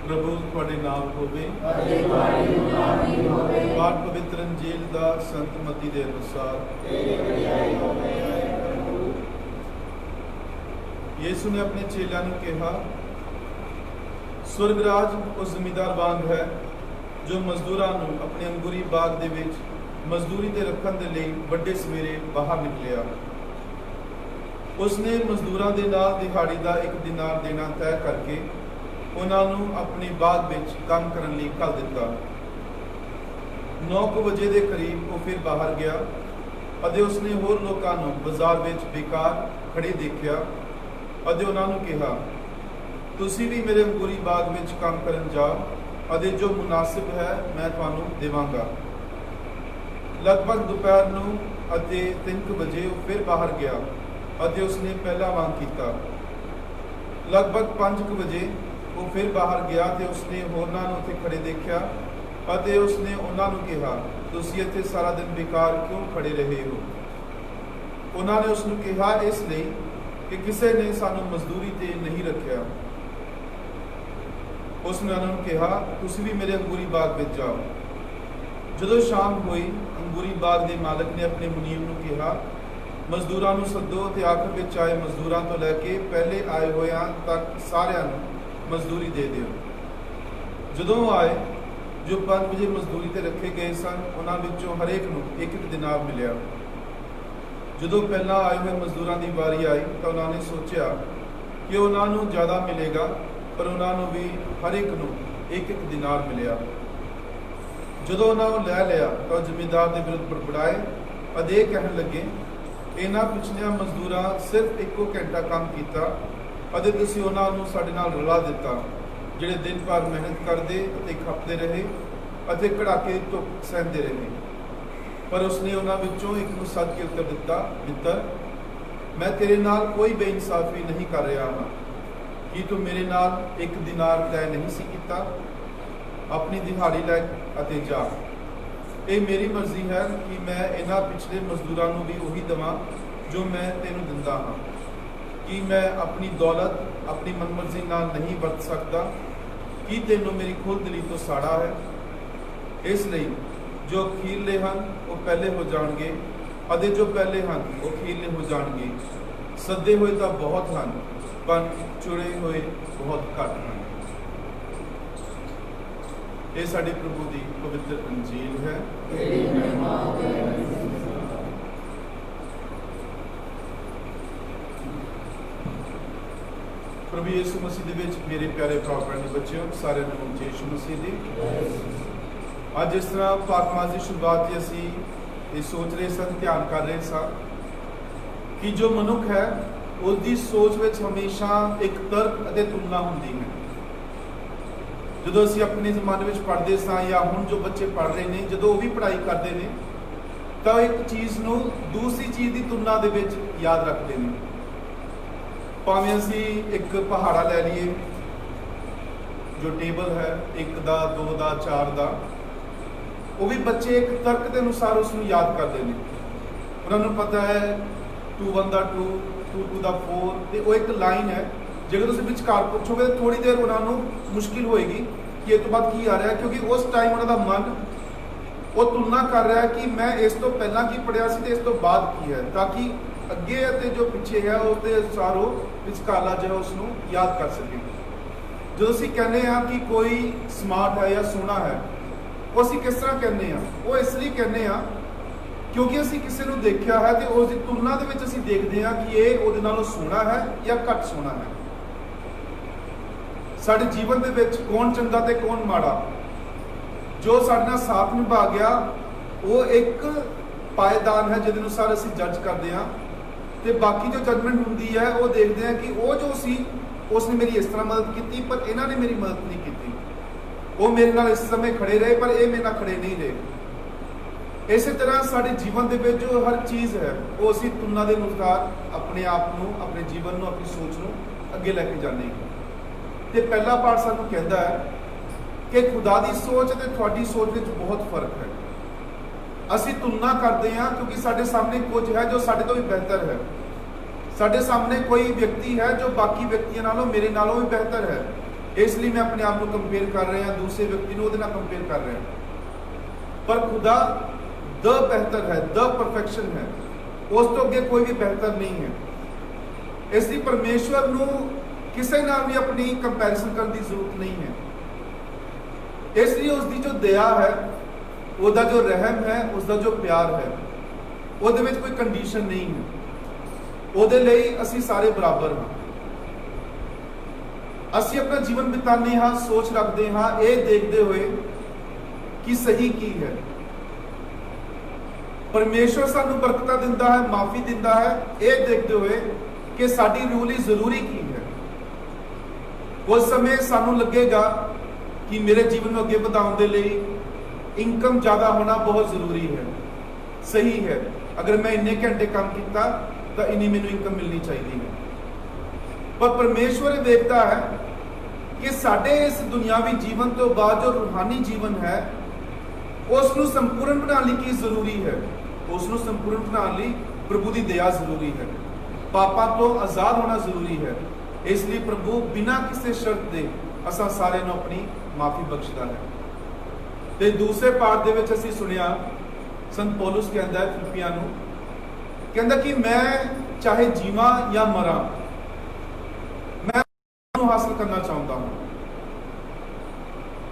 प्रभु तुहाडे नाल होवे। पाठ पवित्र अंजील दा संत मत्ती दे अनुसार। यीशु ने अपने चेलियां नूं कहा, स्वर्ग राज उस जमींदार वांग है जो मजदूरां नूं अपने अंगूरी बाग दे विच मजदूरी ते रखण दे लई वड्डे सवेरे बाहर निकलिया। उसने मजदूरां दे नाल दिहाड़ी दा 1 दिनार देना तय करके उन्हां नूं अपने बाग विच काम करन लई घल दिता। 9 वजे दे करीब वो फिर बाहर गया अते उसने होर लोकां नूं बाजार विच बेकार खड़े देखिया अते उन्हां नूं कहा, तुसीं भी मेरे अंगूरी बाग विच काम करन जाओ अते जो मुनासिब है मैं तुहानूं देवांगा। लगभग दोपहर नूं अते 3 वजे वो फिर बाहर गया अते उसने पहला वांग कीता। लगभग 5 वजे वो फिर बाहर गया तो उसने होरनां नूं उत्थे खड़े देखिया अते उसने उन्हां नूं कहा, तुसीं इत्थे सारा दिन बेकार क्यों खड़े रहे हो? उन्हां ने उसनूं कहा, इसलिए कि किसी ने सानूं मजदूरी ते नहीं रखिया। उसने उन्हां नूं कहा, तुसीं भी मेरे अंगूरी बाग विच जाओ। जदों शाम हुई, अंगूरी बाग दे मालक ने अपने मुनीम नूं कहा, मजदूरां नूं सद्दो ते आखिर विच आए मजदूरां तो लैके पहले आए होयां तक सारिआं नूं मजदूरी दे दिओ। जदों आए जो 5 वजे मजदूरी ते रखे गए सन, उन्हां विचों हरेक नूं 1-1 दिनार मिलिया। जदों पहला आए हुए मजदूरां दी वारी आई तो उन्हां ने सोचिया कि उन्हां नूं ज़्यादा मिलेगा, पर उन्हां नूं भी हरेक नूं 1-1 दिनार मिलिया। जदों उन्हां नूं लै लिया तो जमींदार दे विरुद्ध बड़बड़ाए अते कहण लगे, इन्हां पिछलियां मजदूरां सिर्फ 1 घंटा काम कीता अते तुसीं उन्हां नूं साडे नाल रला दिता, जिहड़े दिन भर मेहनत करदे अते खपदे रहे अते कड़ाके दी धुप्प सहंदे रहे। पर उसने उन्हां विचों एक नूं सद के उत्तर दिता, मित्र, मैं तेरे नाल कोई बेइंसाफी नहीं कर रहा हाँ। कि तू मेरे नाल 1 दिनार तय नहीं सी कीता? अपनी दिहाड़ी लै अते जा। ये मेरी मर्जी है कि मैं इन्हां पिछले मजदूरां नूं भी उही देवां जो मैं तैनूं दिंदा हाँ। कि मैं अपनी दौलत अपनी मनमर्जी नाल नहीं वरत सकता? कि तैनूं मेरी खुद दिली तो साड़ा है? इसलिए जो अखीरले हन वो पहले हो जाणगे अते जो पहले हन वो अखीरले हो जाणगे। सद्दे होए तां बहुत हन, पर चुणे होए बहुत घट हन। ये साडे प्रभु दी पवित्र अंजील है। प्रभु यीशु मसीह दे विच मेरे प्यारे भरा भैण बच्चों, सारे नूं यीशु मसीह दी अज इस तरह पाक मास की शुरुआत असी ये सोच रहे सन, ध्यान कर रहे सन कि जो मनुख है उसकी सोच विच हमेशा एक तर्क अते तुलना हुंदी है। जदों असी अपने जमाने में पढ़ते सां या हुण जो बच्चे पढ़ रहे हैं, जदों वो भी पढ़ाई करते हैं तो एक चीज़ नूं दूसरी चीज़ की तुलना दे विच याद रखते हैं। भावें असी एक पहाड़ा लै लीए, जो टेबल है 1 दा 2 दा 4 दा, वो भी बच्चे एक तर्क के अनुसार उसनूं याद करते हैं। उन्होंने पता है 2 1 दा 2, 2 2 दा 4, तो वो एक लाइन है। जेकर तुसीं विचकार पुछोगे तो थोड़ी देर उन्होंने मुश्किल होएगी कि इस तो बाद की आ रहा है, क्योंकि उस टाइम उन्होंने मन वो तुलना कर रहा है कि मैं इस तो पहला की पढ़िया सी ते इस तो बाद की है, ताकि अगे अते जो पिछे है उसके अनुसार वो विचकारला जो है उसनूं याद कर सके। जो असीं कहने हैं कि कोई स्मार्ट है या सोहना है, वो असीं किस तरह कहने हैं? वो इसलिए कहने हैं क्योंकि असीं किसी नूं देखिया है तो उसकी तुलना दे विच असीं देखते हैं कि ये उहदे नालों सोहना है या घट सोहना है। साडे जीवन दे विच कौन चंगा ते कौन माड़ा, जो साडे नाल साथ निभा गया वो एक पायदान है जिहदे अनुसार असीं जज करते हैं। तो बाकी जो जजमेंट होंदी है वो देखते हैं कि वो जो सी उसने मेरी इस तरह मदद की, पर इन्होंने मेरी मदद नहीं की। वो मेरे नाल इस समय खड़े रहे पर ये मेरे नाल खड़े नहीं रहे। इस तरह साडे जीवन दे विच जो हर चीज़ है वो असीं तुलना के अनुसार अपने आप नूं, अपने जीवन नूं, अपनी सोच नूं अगे लैके जाने हैं। तो पहला पाठ सानूं कहता है कि खुदा की सोच ते तुहाडी सोच विच बहुत फर्क है। असीं तुलना करते हैं क्योंकि साडे सामने कुछ है जो साडे तो भी बेहतर है। साडे सामने कोई व्यक्ति है जो बाकी व्यक्तियों नालों मेरे नालों भी बेहतर है। ਇਸ ਲਈ ਮੈਂ ਆਪਣੇ ਆਪ ਨੂੰ ਕੰਪੇਅਰ ਕਰ ਰਿਹਾ, ਦੂਸਰੇ ਵਿਅਕਤੀ ਨੂੰ ਉਹਦੇ ਨਾਲ ਕੰਪੇਅਰ ਕਰ ਰਿਹਾ। ਪਰ ਖੁਦਾ ਦ ਬਿਹਤਰ ਹੈ, ਦ ਪਰਫੈਕਸ਼ਨ ਹੈ, ਉਸ ਤੋਂ ਅੱਗੇ ਕੋਈ ਵੀ ਬਿਹਤਰ ਨਹੀਂ ਹੈ। ਇਸ ਲਈ ਪਰਮੇਸ਼ਵਰ ਨੂੰ ਕਿਸੇ ਨਾਲ ਵੀ ਆਪਣੀ ਕੰਪੈਰੀਜ਼ਨ ਕਰਨ ਦੀ ਜ਼ਰੂਰਤ ਨਹੀਂ ਹੈ। ਇਸ ਲਈ ਉਸ ਦੀ ਜੋ ਦਇਆ ਹੈ, ਉਹਦਾ ਜੋ ਰਹਿਮ ਹੈ, ਉਸਦਾ ਜੋ ਪਿਆਰ ਹੈ, ਉਹਦੇ ਵਿੱਚ ਕੋਈ ਕੰਡੀਸ਼ਨ ਨਹੀਂ ਹੈ। ਉਹਦੇ ਲਈ ਅਸੀਂ ਸਾਰੇ ਬਰਾਬਰ ਹਾਂ। ਅਸੀਂ ਆਪਣਾ ਜੀਵਨ ਬਿਤਾਉਂਦੇ ਹਾਂ, ਸੋਚ ਰੱਖਦੇ ਹਾਂ ਇਹ ਦੇਖਦੇ ਹੋਏ ਕਿ ਸਹੀ ਕੀ ਹੈ। ਪਰਮੇਸ਼ਵਰ ਸਾਨੂੰ ਬਰਕਤਾਂ ਦਿੰਦਾ ਹੈ, ਮਾਫੀ ਦਿੰਦਾ ਹੈ, ਇਹ ਦੇਖਦੇ ਹੋਏ ਕਿ ਸਾਡੀ ਰੂਹ ਲਈ ਜ਼ਰੂਰੀ ਕੀ ਹੈ। ਉਸ ਸਮੇਂ ਸਾਨੂੰ ਲੱਗੇਗਾ ਕਿ ਮੇਰੇ ਜੀਵਨ ਨੂੰ ਅੱਗੇ ਵਧਾਉਣ ਦੇ ਲਈ ਇਨਕਮ ਜ਼ਿਆਦਾ ਹੋਣਾ ਬਹੁਤ ਜ਼ਰੂਰੀ ਹੈ, ਸਹੀ ਹੈ। ਅਗਰ ਮੈਂ ਇੰਨੇ ਘੰਟੇ ਕੰਮ ਕੀਤਾ ਤਾਂ ਇੰਨੀ ਮੈਨੂੰ ਇਨਕਮ ਮਿਲਣੀ ਚਾਹੀਦੀ ਹੈ। ਪਰ ਪਰਮੇਸ਼ਵਰ ਇਹ ਦੇਖਦਾ ਹੈ ਕਿ ਸਾਡੇ ਇਸ ਦੁਨਿਆਵੀ ਜੀਵਨ ਤੋਂ ਬਾਅਦ ਜੋ ਰੂਹਾਨੀ ਜੀਵਨ ਹੈ, ਉਸ ਨੂੰ ਸੰਪੂਰਨ ਬਣਾਉਣ ਲਈ ਕੀ ਜ਼ਰੂਰੀ ਹੈ? ਉਸ ਨੂੰ ਸੰਪੂਰਨ ਬਣਾਉਣ ਲਈ ਪ੍ਰਭੂ ਦੀ ਦਇਆ ਜ਼ਰੂਰੀ ਹੈ, ਪਾਪਾਂ ਤੋਂ ਆਜ਼ਾਦ ਹੋਣਾ ਜ਼ਰੂਰੀ ਹੈ। ਇਸ ਲਈ ਪ੍ਰਭੂ ਬਿਨਾਂ ਕਿਸੇ ਸ਼ਰਤ ਦੇ ਅਸਾਂ ਸਾਰਿਆਂ ਨੂੰ ਆਪਣੀ ਮਾਫੀ ਬਖਸ਼ਦਾ ਹੈ। ਤੇ ਦੂਸਰੇ ਪਾਠ ਦੇ ਵਿੱਚ ਅਸੀਂ ਸੁਣਿਆ ਸੰਤ ਪੌਲੁਸ ਕਹਿੰਦਾ ਹੈ ਫਿਲਿੱਪੀਆਂ ਨੂੰ, ਕਹਿੰਦਾ ਕਿ ਮੈਂ ਚਾਹੇ ਜੀਵਾਂ ਜਾਂ ਮਰਾਂ, ਮੈਂ ਨੂੰ ਹਾਸਲ ਕਰਨਾ ਚਾਹੁੰਦਾ ਹਾਂ।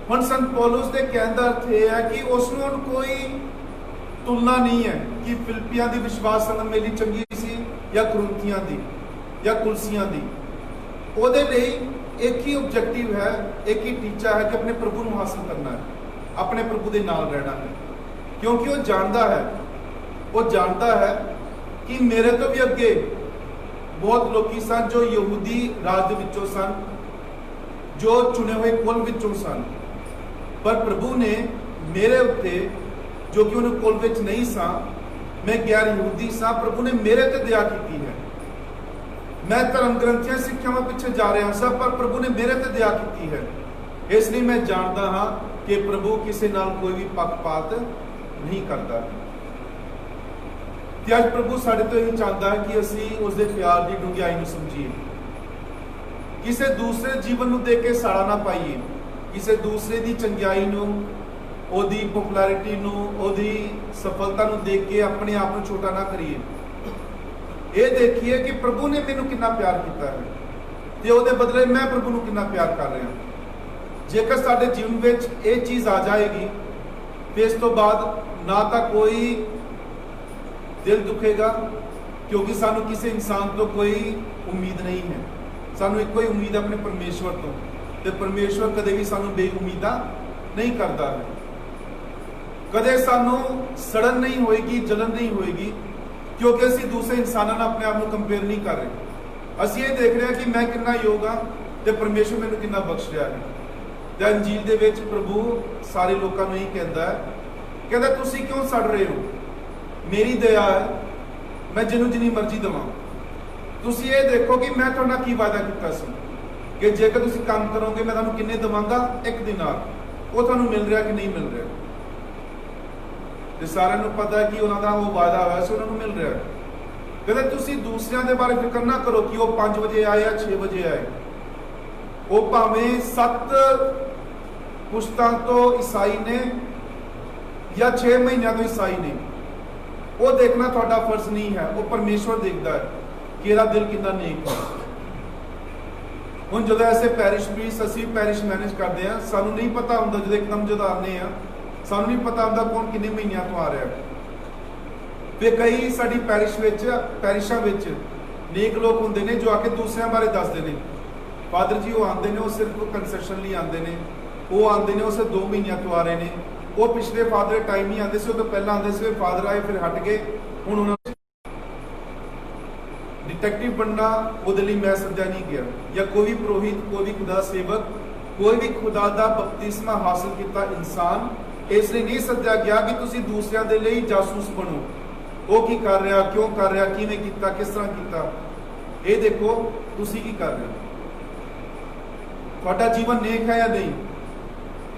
ਹੁਣ ਸੰਤ ਪੌਲੁਸ ਦੇ ਕਹਿਣ ਦਾ ਅਰਥ ਇਹ ਹੈ ਕਿ ਉਸ ਨੂੰ ਹੁਣ ਕੋਈ ਤੁਲਨਾ ਨਹੀਂ ਹੈ ਕਿ ਫਿਲਿੱਪੀਆਂ ਦੀ ਵਿਸ਼ਵਾਸ ਸੰਗਤ ਮੇਰੀ ਚੰਗੀ ਸੀ ਜਾਂ ਕੁਰਿੰਥੀਆਂ ਦੀ ਜਾਂ ਕੁਲਸੀਆਂ ਦੀ। ਉਹਦੇ ਲਈ ਇੱਕ ਹੀ ਆਬਜੈਕਟਿਵ ਹੈ, ਇੱਕ ਹੀ ਟੀਚਾ ਹੈ ਕਿ ਆਪਣੇ ਪ੍ਰਭੂ ਨੂੰ ਹਾਸਲ ਕਰਨਾ ਹੈ, ਆਪਣੇ ਪ੍ਰਭੂ ਦੇ ਨਾਲ ਰਹਿਣਾ ਹੈ। ਕਿਉਂਕਿ ਉਹ ਜਾਣਦਾ ਹੈ ਕਿ ਮੇਰੇ ਤੋਂ ਵੀ ਅੱਗੇ ਬਹੁਤ ਲੋਕੀ ਸਨ ਜੋ ਯਹੂਦੀ ਰਾਜ ਦੇ ਵਿੱਚੋਂ ਸਨ, ਜੋ ਚੁਣੇ ਹੋਏ ਕੁਲ ਵਿੱਚੋਂ ਸਨ। ਪਰ ਪ੍ਰਭੂ ਨੇ ਮੇਰੇ ਉੱਤੇ, ਜੋ ਕਿ ਉਹਨੂੰ ਕੁਲ ਵਿੱਚ ਨਹੀਂ ਸਾਂ, ਮੈਂ ਗੈਰ ਯਹੂਦੀ ਸਾਂ, ਪ੍ਰਭੂ ਨੇ ਮੇਰੇ ਤੇ ਦਇਆ ਕੀਤੀ ਹੈ। ਮੈਂ ਧਰਮ ਗ੍ਰੰਥੀਆਂ ਸਿੱਖਿਆਵਾਂ ਪਿੱਛੇ ਜਾ ਰਿਹਾ ਸਾਂ, ਪਰ ਪ੍ਰਭੂ ਨੇ ਮੇਰੇ ਤੇ ਦਇਆ ਕੀਤੀ ਹੈ। ਇਸ ਲਈ ਮੈਂ ਜਾਣਦਾ ਹਾਂ ਕਿ ਪ੍ਰਭੂ ਕਿਸੇ ਨਾਲ ਕੋਈ ਵੀ ਪੱਖਪਾਤ ਨਹੀਂ ਕਰਦਾ। ਤੇ ਅੱਜ ਪ੍ਰਭੂ ਸਾਡੇ ਤੋਂ ਇਹ ਚਾਹੁੰਦਾ ਹੈ ਕਿ ਅਸੀਂ ਉਸ ਦੇ ਪਿਆਰ ਦੀ ਡੂੰਘਾਈ ਨੂੰ ਸਮਝੀਏ, ਕਿਸੇ ਦੂਸਰੇ ਜੀਵਨ ਨੂੰ ਦੇਖ ਕੇ ਸਾੜਾ ਨਾ ਪਾਈਏ, ਕਿਸੇ ਦੂਸਰੇ ਦੀ ਚੰਗਿਆਈ ਨੂੰ, ਉਹਦੀ ਪਪੂਲੈਰਿਟੀ ਨੂੰ, ਉਹਦੀ ਸਫਲਤਾ ਨੂੰ ਦੇਖ ਕੇ ਆਪਣੇ ਆਪ ਨੂੰ ਛੋਟਾ ਨਾ ਕਰੀਏ। ਇਹ ਦੇਖੀਏ ਕਿ ਪ੍ਰਭੂ ਨੇ ਮੈਨੂੰ ਕਿੰਨਾ ਪਿਆਰ ਕੀਤਾ ਹੈ ਤੇ ਉਹਦੇ ਬਦਲੇ ਮੈਂ ਪ੍ਰਭੂ ਨੂੰ ਕਿੰਨਾ ਪਿਆਰ ਕਰ ਰਿਹਾ। ਜੇਕਰ ਸਾਡੇ ਜੀਵਨ ਵਿੱਚ ਇਹ ਚੀਜ਼ ਆ ਜਾਏਗੀ ਤੇ ਇਸ ਤੋਂ ਬਾਅਦ ਨਾ ਤਾਂ ਕੋਈ ਦਿਲ ਦੁਖੇਗਾ, ਕਿਉਂਕਿ ਸਾਨੂੰ ਕਿਸੇ ਇਨਸਾਨ ਤੋਂ ਕੋਈ ਉਮੀਦ ਨਹੀਂ ਹੈ। ਸਾਨੂੰ ਇੱਕੋ ਹੀ ਉਮੀਦ ਹੈ ਆਪਣੇ ਪਰਮੇਸ਼ਵਰ ਤੋਂ, ਤੇ ਪਰਮੇਸ਼ਵਰ ਕਦੇ ਵੀ ਸਾਨੂੰ ਬੇਉਮੀਦਾਂ ਨਹੀਂ ਕਰਦਾ ਹੈ। ਕਦੇ ਸਾਨੂੰ ਸੜਨ ਨਹੀਂ ਹੋਏਗੀ, ਜਲਨ ਨਹੀਂ ਹੋਏਗੀ, ਕਿਉਂਕਿ ਅਸੀਂ ਦੂਸਰੇ ਇਨਸਾਨਾਂ ਨਾਲ ਆਪਣੇ ਆਪ ਨੂੰ ਕੰਪੇਅਰ ਨਹੀਂ ਕਰ ਰਹੇ। ਅਸੀਂ ਇਹ ਦੇਖ ਰਹੇ ਹਾਂ ਕਿ ਮੈਂ ਕਿੰਨਾ ਯੋਗ ਹਾਂ ਤੇ ਪਰਮੇਸ਼ਵਰ ਮੈਨੂੰ ਕਿੰਨਾ ਬਖਸ਼ ਰਿਹਾ ਹੈ। ਤੇ ਅੰਜੀਲ ਦੇ ਵਿੱਚ ਪ੍ਰਭੂ ਸਾਰੇ ਲੋਕਾਂ ਨੂੰ ਇਹ ਕਹਿੰਦਾ ਤੁਸੀਂ ਕਿਉਂ ਸੜ ਰਹੇ ਹੋ? ਮੇਰੀ ਦਇਆ ਹੈ, ਮੈਂ ਜਿਹਨੂੰ ਜਿੰਨੀ ਮਰਜ਼ੀ ਦੇਵਾਂ। ਤੁਸੀਂ ਇਹ ਦੇਖੋ ਕਿ ਮੈਂ ਤੁਹਾਡਾ ਕੀ ਵਾਅਦਾ ਕੀਤਾ ਸੀ ਕਿ ਜੇਕਰ ਤੁਸੀਂ ਕੰਮ ਕਰੋਗੇ ਮੈਂ ਤੁਹਾਨੂੰ ਕਿੰਨੇ ਦੇਵਾਂਗਾ ਇੱਕ ਦਿਨਾਰ। ਉਹ ਤੁਹਾਨੂੰ ਮਿਲ ਰਿਹਾ ਕਿ ਨਹੀਂ ਮਿਲ ਰਿਹਾ? ਤੇ ਸਾਰਿਆਂ ਨੂੰ ਪਤਾ ਹੈ ਕਿ ਉਹਨਾਂ ਦਾ ਉਹ ਵਾਅਦਾ ਹੋਇਆ ਸੀ, ਉਹਨਾਂ ਨੂੰ ਮਿਲ ਰਿਹਾ। ਕਹਿੰਦੇ ਤੁਸੀਂ ਦੂਸਰਿਆਂ ਦੇ ਬਾਰੇ ਫਿਕਰ ਨਾ ਕਰੋ ਕਿ ਉਹ 5 ਵਜੇ ਆਏ ਜਾਂ 6 ਵਜੇ ਆਏ। ਉਹ ਭਾਵੇਂ 7 ਪੁਸ਼ਤਾਂ ਤੋਂ ਈਸਾਈ ਨੇ ਜਾਂ 6 ਮਹੀਨਿਆਂ ਤੋਂ ਈਸਾਈ ਨੇ, ਉਹ ਦੇਖਣਾ ਤੁਹਾਡਾ ਫਰਜ਼ ਨਹੀਂ ਹੈ। ਉਹ ਪਰਮੇਸ਼ਵਰ ਦੇਖਦਾ ਹੈ ਕਿ ਇਹਦਾ ਦਿਲ ਕਿੰਨਾ ਨੇਕ ਹੈ। ਹੁਣ ਜਦੋਂ ਐਸੇ ਪੈਰਿਸ਼ ਪੀਸ, ਅਸੀਂ ਪੈਰਿਸ਼ ਮੈਨੇਜ ਕਰਦੇ ਹਾਂ, ਸਾਨੂੰ ਨਹੀਂ ਪਤਾ ਹੁੰਦਾ, ਜਦੋਂ ਆਉਂਦੇ ਆ ਸਾਨੂੰ ਨਹੀਂ ਪਤਾ ਹੁੰਦਾ ਕੌਣ ਕਿੰਨੇ ਮਹੀਨਿਆਂ ਤੋਂ ਆ ਰਿਹਾ। ਤੇ ਕਈ ਸਾਡੀ ਪੈਰਿਸ਼ਾਂ ਵਿੱਚ ਨੇਕ ਲੋਕ ਹੁੰਦੇ ਨੇ ਜੋ ਆ ਕੇ ਦੂਸਰਿਆਂ ਬਾਰੇ ਦੱਸਦੇ ਨੇ। ਫਾਦਰ ਜੀ ਉਹ ਆਉਂਦੇ ਨੇ, ਉਹ ਸਿਰਫ ਕੰਸੈਸ਼ਨ ਲਈ ਆਉਂਦੇ ਨੇ, ਉਹ ਆਉਂਦੇ ਨੇ, ਉਹ ਸਿਰਫ 2 ਮਹੀਨਿਆਂ ਤੋਂ ਆ ਰਹੇ ਨੇ। ਉਹ ਪਿਛਲੇ ਫਾਦਰ ਟਾਈਮ ਹੀ ਆਉਂਦੇ ਸੀ, ਉਹ ਤੋਂ ਪਹਿਲਾਂ ਆਉਂਦੇ ਸੀ, ਫਾਦਰ ਆਏ ਫਿਰ ਹਟ ਗਏ। ਹੁਣ ਉਹਨਾਂ ਡਿਟੈਕਟਿਵ ਬਣਨਾ ਉਹਦੇ ਲਈ ਮੈਂ ਸੱਦਿਆ ਨਹੀਂ ਗਿਆ, ਜਾਂ ਕੋਈ ਵੀ ਪੁਰੋਹਿਤ, ਕੋਈ ਵੀ ਖੁਦਾ ਸੇਵਕ, ਕੋਈ ਵੀ ਖੁਦਾ ਦਾ ਬਪਤਿਸਮਾ ਹਾਸਲ ਕੀਤਾ ਇਨਸਾਨ ਇਸ ਲਈ ਨਹੀਂ ਸੱਦਿਆ ਗਿਆ ਕਿ ਤੁਸੀਂ ਦੂਸਰਿਆਂ ਦੇ ਲਈ ਜਾਸੂਸ ਬਣੋ। ਉਹ ਕੀ ਕਰ ਰਿਹਾ, ਕਿਉਂ ਕਰ ਰਿਹਾ, ਕਿਵੇਂ ਕੀਤਾ, ਕਿਸ ਤਰ੍ਹਾਂ ਕੀਤਾ। ਇਹ ਦੇਖੋ ਤੁਸੀਂ ਕੀ ਕਰ ਰਹੇ ਹੋ, ਤੁਹਾਡਾ ਜੀਵਨ ਨੇਕ ਹੈ ਜਾਂ ਨਹੀਂ।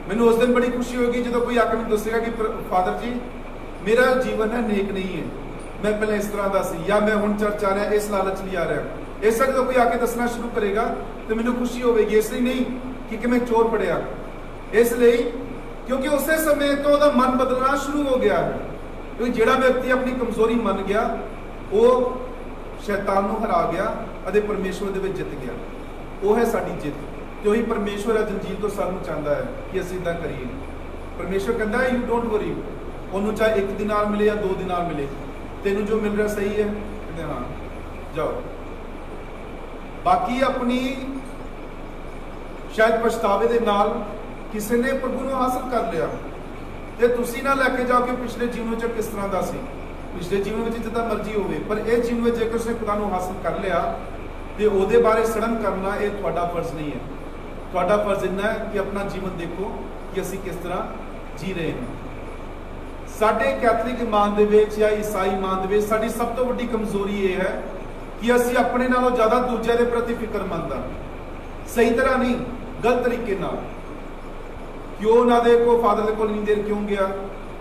ਮੈਨੂੰ ਉਸ ਦਿਨ ਬੜੀ ਖੁਸ਼ੀ ਹੋਗੀ ਜਦੋਂ ਕੋਈ ਆ ਕੇ ਮੈਨੂੰ ਦੱਸੇਗਾ ਕਿ ਫਾਦਰ ਜੀ ਮੇਰਾ ਜੀਵਨ ਹੈ ਨੇਕ ਨਹੀਂ ਹੈ, ਮੈਂ ਪਹਿਲਾਂ ਇਸ ਤਰ੍ਹਾਂ ਦਾ ਸੀ, ਜਾਂ ਮੈਂ ਹੁਣ ਚਰਚ ਆ ਰਿਹਾ ਇਸ ਲਾਲਚ ਲਈ ਆ ਰਿਹਾ। ਇਸ ਜਦੋਂ ਕੋਈ ਆ ਕੇ ਦੱਸਣਾ ਸ਼ੁਰੂ ਕਰੇਗਾ ਤੇ ਮੈਨੂੰ ਖੁਸ਼ੀ ਹੋਵੇਗੀ। ਇਸ ਲਈ ਨਹੀਂ ਕਿ ਕਿਵੇਂ ਚੋਰ ਪੜਿਆ, ਇਸ ਲਈ ਕਿਉਂਕਿ ਉਸੇ ਸਮੇਂ ਤੋਂ ਉਹਦਾ ਮਨ ਬਦਲਣਾ ਸ਼ੁਰੂ ਹੋ ਗਿਆ ਹੈ। ਕਿਉਂਕਿ ਜਿਹੜਾ ਵਿਅਕਤੀ ਆਪਣੀ ਕਮਜ਼ੋਰੀ ਮੰਨ ਗਿਆ ਉਹ ਸ਼ੈਤਾਨ ਨੂੰ ਹਰਾ ਗਿਆ ਅਤੇ ਪਰਮੇਸ਼ਵਰ ਦੇ ਵਿੱਚ ਜਿੱਤ ਗਿਆ। ਉਹ ਹੈ ਸਾਡੀ ਜਿੱਤ। ਤੇ ਉਹੀ ਪਰਮੇਸ਼ਵਰ ਅੱਜ ਜੀਵ ਤੋਂ ਸਾਨੂੰ ਚਾਹੁੰਦਾ ਹੈ ਕਿ ਅਸੀਂ ਇਦਾਂ ਕਰੀਏ। ਪਰਮੇਸ਼ਵਰ ਕਹਿੰਦਾ ਯੂ ਡੋਂਟ ਵਰੀ, ਉਹਨੂੰ ਚਾਹੇ 1 ਦਿਨ ਨਾਲ ਮਿਲੇ ਜਾਂ 2 ਦਿਨ ਨਾਲ ਮਿਲੇ, ਤੈਨੂੰ ਜੋ ਮਿਲ ਰਿਹਾ ਸਹੀ ਹੈ, ਕਹਿੰਦੇ ਹਾਂ ਜਾਓ। ਬਾਕੀ ਆਪਣੀ ਸ਼ਾਇਦ ਪਛਤਾਵੇ ਦੇ ਨਾਲ ਕਿਸੇ ਨੇ ਪ੍ਰਭੂ ਨੂੰ ਹਾਸਲ ਕਰ ਲਿਆ ਤੇ ਤੁਸੀਂ ਨਾ ਲੈ ਕੇ ਜਾਓ ਕਿ ਪਿਛਲੇ ਜੀਵਨ ਵਿੱਚ ਕਿਸ ਤਰ੍ਹਾਂ ਦਾ ਸੀ। ਪਿਛਲੇ ਜੀਵਨ ਵਿੱਚ ਜਿੱਦਾਂ ਮਰਜ਼ੀ ਹੋਵੇ, ਪਰ ਇਹ ਜੀਵਨ ਵਿੱਚ ਜੇਕਰ ਤੁਸੀਂ ਖੁਦਾ ਨੂੰ ਹਾਸਲ ਕਰ ਲਿਆ ਤੇ ਉਹਦੇ ਬਾਰੇ ਸੜਨ ਕਰਨਾ ਇਹ ਤੁਹਾਡਾ ਫਰਜ਼ ਨਹੀਂ ਹੈ। ਤੁਹਾਡਾ ਫਰਜ਼ ਇੰਨਾ ਹੈ ਕਿ ਆਪਣਾ ਜੀਵਨ ਦੇਖੋ ਕਿ ਅਸੀਂ ਕਿਸ ਤਰ੍ਹਾਂ ਜੀ ਰਹੇ ਹਾਂ। ਸਾਡੇ ਕੈਥੋਲਿਕ ਇਮਾਨ ਦੇ ਵਿੱਚ ਜਾਂ ਈਸਾਈ ਇਮਾਨ ਦੇ ਵਿੱਚ ਸਾਡੀ ਸਭ ਤੋਂ ਵੱਡੀ ਕਮਜ਼ੋਰੀ ਇਹ ਹੈ ਕਿ ਅਸੀਂ ਆਪਣੇ ਨਾਲੋਂ ਜ਼ਿਆਦਾ ਦੂਜਿਆਂ ਦੇ ਪ੍ਰਤੀ ਫਿਕਰਮੰਦ ਹਾਂ। ਸਹੀ ਤਰ੍ਹਾਂ ਨਹੀਂ, ਗਲਤ ਤਰੀਕੇ ਨਾਲ। ਕਿਉਂ ਉਹਨਾਂ ਦੇ ਕੋਲ ਫਾਦਰ ਦੇ ਕੋਲ ਇੰਨੀ ਦੇਰ ਕਿਉਂ ਗਿਆ,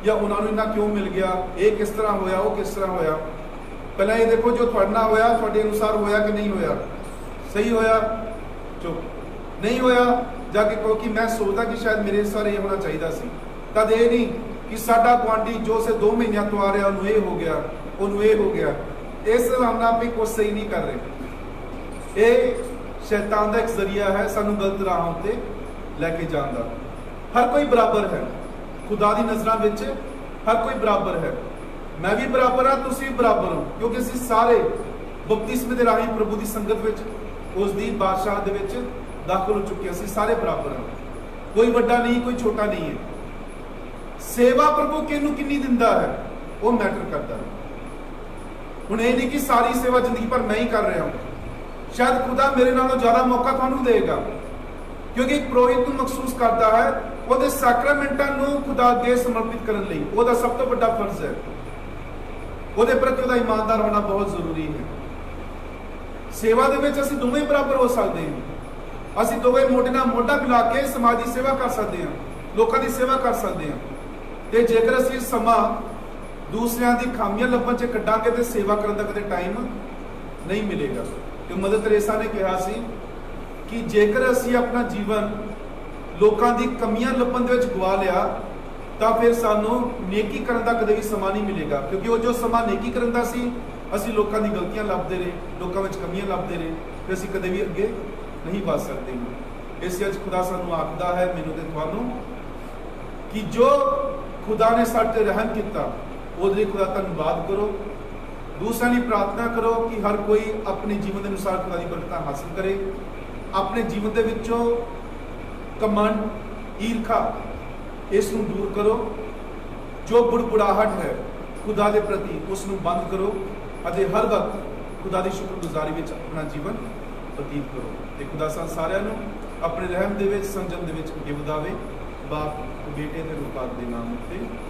ਜਾਂ ਉਹਨਾਂ ਨੂੰ ਇੰਨਾ ਕਿਉਂ ਮਿਲ ਗਿਆ, ਇਹ ਕਿਸ ਤਰ੍ਹਾਂ ਹੋਇਆ, ਉਹ ਕਿਸ ਤਰ੍ਹਾਂ ਹੋਇਆ। ਪਹਿਲਾਂ ਇਹ ਦੇਖੋ ਜੋ ਤੁਹਾਡੇ ਨਾਲ ਹੋਇਆ ਤੁਹਾਡੇ ਅਨੁਸਾਰ ਹੋਇਆ ਕਿ ਨਹੀਂ ਹੋਇਆ, ਸਹੀ ਹੋਇਆ, ਚੁੱਪ ਨਹੀਂ ਹੋਇਆ ਜਾ ਕੇ ਕਹੋ ਕਿ ਮੈਂ ਸੋਚਦਾ ਕਿ ਸ਼ਾਇਦ ਮੇਰੇ ਅਨੁਸਾਰ ਇਹ ਹੋਣਾ ਚਾਹੀਦਾ ਸੀ। ਤਦ ਇਹ ਨਹੀਂ ਕਿ ਸਾਡਾ ਗੁਆਂਢੀ ਜੋ ਸੇ 2 ਮਹੀਨਿਆਂ ਤੋਂ ਆ ਰਿਹਾ ਉਹਨੂੰ ਇਹ ਹੋ ਗਿਆ, ਉਹਨੂੰ ਇਹ ਹੋ ਗਿਆ। ਇਸ ਨਾਮ ਵੀ ਕੁਝ ਸਹੀ ਨਹੀਂ ਕਰ ਰਹੇ। ਇਹ ਸ਼ੈਤਾਨ ਦਾ ਇੱਕ ਜ਼ਰੀਆ ਹੈ ਸਾਨੂੰ ਗਲਤ ਰਾਹਾਂ ਉੱਤੇ ਲੈ ਕੇ ਜਾਣ ਦਾ। ਹਰ ਕੋਈ ਬਰਾਬਰ ਹੈ ਖੁਦਾ ਦੀ ਨਜ਼ਰਾਂ ਵਿੱਚ, ਹਰ ਕੋਈ ਬਰਾਬਰ ਹੈ। ਮੈਂ ਵੀ ਬਰਾਬਰ ਹਾਂ, ਤੁਸੀਂ ਵੀ ਬਰਾਬਰ ਹੋ, ਕਿਉਂਕਿ ਅਸੀਂ ਸਾਰੇ ਬਪਤਿਸਮੇ ਦੇ ਰਾਹੀਂ ਪ੍ਰਭੂ ਦੀ ਸੰਗਤ ਵਿੱਚ ਉਸ ਦੀ ਬਾਦਸ਼ਾਹ ਦੇ ਵਿੱਚ ਦਾਖਲ ਹੋ ਚੁੱਕੇ। ਅਸੀਂ ਸਾਰੇ ਬਰਾਬਰ ਹਾਂ, ਕੋਈ ਵੱਡਾ ਨਹੀਂ, ਕੋਈ ਛੋਟਾ ਨਹੀਂ ਹੈ। ਸੇਵਾ ਪ੍ਰਭੂ ਕਿਹਨੂੰ ਕਿੰਨੀ ਦਿੰਦਾ ਹੈ ਉਹ ਮੈਟਰ ਕਰਦਾ ਹੈ। ਹੁਣ ਇਹ ਨਹੀਂ ਕਿ ਸਾਰੀ ਸੇਵਾ ਜ਼ਿੰਦਗੀ ਭਰ ਮੈਂ ਹੀ ਕਰ ਰਿਹਾ ਹਾਂ। ਸ਼ਾਇਦ ਖੁਦਾ ਮੇਰੇ ਨਾਲੋਂ ਜ਼ਿਆਦਾ ਮੌਕਾ ਤੁਹਾਨੂੰ ਦੇਗਾ, ਕਿਉਂਕਿ ਇੱਕ ਪ੍ਰੋਹਿਤ ਨੂੰ ਮਖਸੂਸ ਕਰਦਾ ਹੈ ਉਹਦੇ ਸੈਕਰਾਮੈਂਟਾਂ ਨੂੰ ਖੁਦਾ ਅੱਗੇ ਸਮਰਪਿਤ ਕਰਨ ਲਈ। ਉਹਦਾ ਸਭ ਤੋਂ ਵੱਡਾ ਫਰਜ਼ ਹੈ, ਉਹਦੇ ਪ੍ਰਤੀ ਉਹਦਾ ਇਮਾਨਦਾਰ ਹੋਣਾ ਬਹੁਤ ਜ਼ਰੂਰੀ ਹੈ। ਸੇਵਾ ਦੇ ਵਿੱਚ ਅਸੀਂ ਦੋਵੇਂ ਬਰਾਬਰ ਹੋ ਸਕਦੇ ਹਾਂ। ਅਸੀਂ ਦੋਵੇਂ ਮੋਢੇ ਨਾਲ ਮੋਢਾ ਮਿਲਾ ਕੇ ਸਮਾਜ ਦੀ ਸੇਵਾ ਕਰ ਸਕਦੇ ਹਾਂ, ਲੋਕਾਂ ਦੀ ਸੇਵਾ ਕਰ ਸਕਦੇ ਹਾਂ। ਤੇ ਜੇਕਰ ਅਸੀਂ ਸਮਾਂ ਦੂਸਰਿਆਂ ਦੀ ਖਾਮੀਆਂ ਲੱਭਣ 'ਚ ਕੱਢਾਂਗੇ ਤੇ ਸੇਵਾ ਕਰਨ ਦਾ ਕਦੇ ਟਾਈਮ ਨਹੀਂ ਮਿਲੇਗਾ। ਕਿ ਮਦਰ ਤਰੇਸਾ ਨੇ ਕਿਹਾ ਸੀ ਕਿ ਜੇਕਰ ਅਸੀਂ ਆਪਣਾ ਜੀਵਨ ਲੋਕਾਂ ਦੀ ਕਮੀਆਂ ਲੱਭਣ ਦੇ ਵਿੱਚ ਗਵਾ ਲਿਆ ਤਾਂ ਫਿਰ ਸਾਨੂੰ ਨੇਕੀ ਕਰਨ ਦਾ ਕਦੇ ਵੀ ਸਮਾਂ ਨਹੀਂ ਮਿਲੇਗਾ। ਕਿਉਂਕਿ ਉਹ ਜੋ ਸਮਾਂ ਨੇਕੀ ਕਰਨ ਦਾ ਸੀ ਅਸੀਂ ਲੋਕਾਂ ਦੀ ਗਲਤੀਆਂ ਲੱਭਦੇ ਰਹੇ, ਲੋਕਾਂ ਵਿੱਚ ਕਮੀਆਂ ਲੱਭਦੇ ਰਹੇ, ਤੇ ਅਸੀਂ ਕਦੇ ਵੀ ਅੱਗੇ ਨਹੀਂ ਵੱਧ ਸਕਦੇ। ਇਸ ਵਿੱਚ ਖੁਦਾ ਸਾਨੂੰ ਆਖਦਾ ਹੈ, ਮੈਨੂੰ ਤੇ ਤੁਹਾਨੂੰ, ਕਿ ਜੋ ਖੁਦਾ ਨੇ ਸਾਡੇ ਤੇ ਰਹਿਮ ਕੀਤਾ ਉਹਦੇ ਲਈ ਖੁਦਾ ਧੰਨਵਾਦ ਕਰੋ। ਦੂਸਰਿਆਂ ਲਈ ਪ੍ਰਾਰਥਨਾ ਕਰੋ ਕਿ ਹਰ ਕੋਈ ਆਪਣੇ ਜੀਵਨ ਦੇ ਅਨੁਸਾਰ ਖੁਦਾ ਦੀ ਬਰਕਤਾਂ ਹਾਸਲ ਕਰੇ। ਆਪਣੇ ਜੀਵਨ ਦੇ ਵਿੱਚੋਂ ਕਮੰਡ, ਈਰਖਾ, ਇਸ ਨੂੰ ਦੂਰ ਕਰੋ। ਜੋ ਬੁੜਬੁੜਾਹਟ ਹੈ ਖੁਦਾ ਦੇ ਪ੍ਰਤੀ ਉਸ ਨੂੰ ਬੰਦ ਕਰੋ ਅਤੇ ਹਰ ਵਕਤ ਖੁਦਾ ਦੀ ਸ਼ੁਕਰਗੁਜ਼ਾਰੀ ਵਿੱਚ ਆਪਣਾ ਜੀਵਨ ਬਤੀਤ ਕਰੋ। ਤੇ ਖੁਦਾ ਸਾਨੂੰ ਸਾਰਿਆਂ ਨੂੰ ਆਪਣੇ ਰਹਿਮ ਦੇ ਵਿੱਚ, ਸੰਜਮ ਦੇ ਵਿੱਚ ਅੱਗੇ ਵਧਾਵੇ। ਬਾਪ, ਬੇਟੇ ਤੇ ਰੂਪਾਤ ਦੇ ਨਾਮ ਉੱਤੇ।